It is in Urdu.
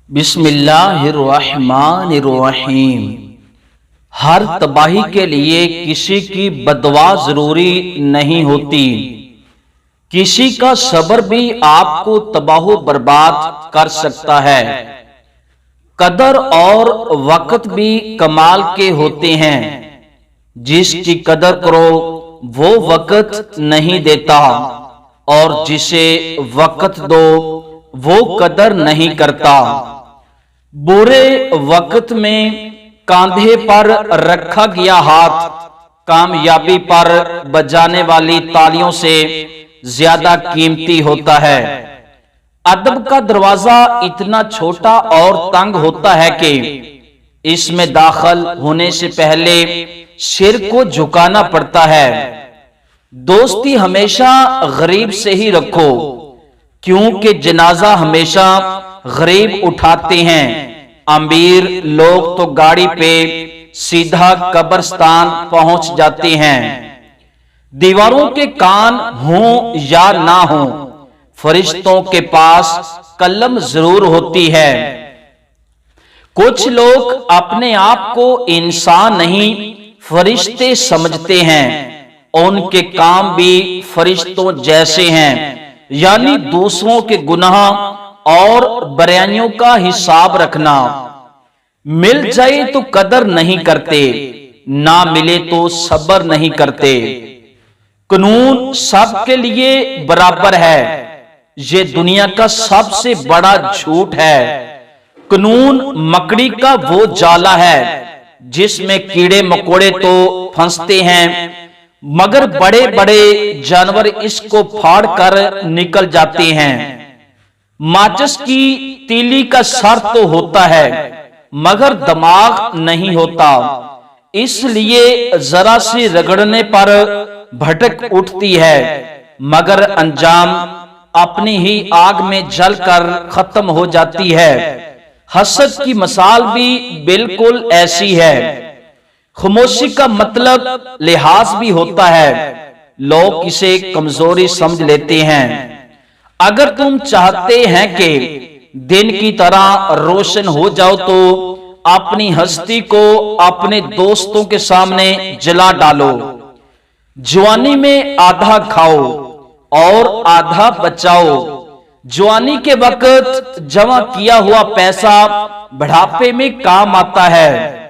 بسم اللہ الرحمن الرحیم۔ ہر تباہی کے لیے کسی کی بددعا ضروری نہیں ہوتی، کسی کا صبر بھی آپ کو تباہ و برباد کر سکتا ہے۔ قدر اور وقت بھی کمال کے ہوتے ہیں، جس کی قدر کرو وہ وقت نہیں دیتا، اور جسے وقت دو وہ قدر نہیں کرتا۔ برے وقت میں کاندھے پر رکھا گیا ہاتھ کامیابی پر بجانے والی تالیوں سے زیادہ قیمتی ہوتا ہے۔ ادب کا دروازہ اتنا چھوٹا اور تنگ ہوتا ہے کہ اس میں داخل ہونے سے پہلے سر کو جھکانا پڑتا ہے۔ دوستی ہمیشہ غریب سے ہی رکھو، کیونکہ جنازہ ہمیشہ غریب اٹھاتے ہیں۔ امیر لوگ تو گاڑی پہ سیدھا قبرستان پہنچ جاتے ہیں۔ دیواروں کے کان ہوں یا نہ ہوں، فرشتوں کے پاس قلم ضرور ہوتی ہے۔ کچھ لوگ اپنے آپ کو انسان نہیں فرشتے سمجھتے ہیں، ان کے کام بھی فرشتوں جیسے ہیں، یعنی دوسروں کے گناہ اور برائیوں کا حساب رکھنا۔ مل جائے تو قدر نہیں کرتے، نہ ملے تو صبر نہیں کرتے۔ قانون سب کے لیے برابر ہے، یہ دنیا کا سب سے بڑا جھوٹ ہے۔ قانون مکڑی کا وہ جالا ہے جس میں کیڑے مکوڑے تو پھنستے ہیں، مگر بڑے بڑے جانور اس کو پھاڑ کر نکل جاتے ہیں۔ ماچس کی تیلی کا سر تو ہوتا ہے، مگر دماغ نہیں ہوتا، اس لیے ذرا سی رگڑنے پر بھٹک اٹھتی ہے، مگر انجام اپنی ہی آگ میں جل کر ختم ہو جاتی ہے۔ حسد کی مثال بھی بالکل ایسی ہے۔ خاموشی کا مطلب لحاظ بھی ہوتا ہے، لوگ اسے کمزوری سمجھ لیتے ہیں۔ اگر تم چاہتے ہیں کہ دن کی طرح روشن ہو جاؤ تو اپنی ہستی کو اپنے دوستوں کے سامنے جلا ڈالو۔ جوانی میں آدھا کھاؤ اور آدھا بچاؤ۔ جوانی کے وقت جمع کیا ہوا پیسہ بڑھاپے میں کام آتا ہے۔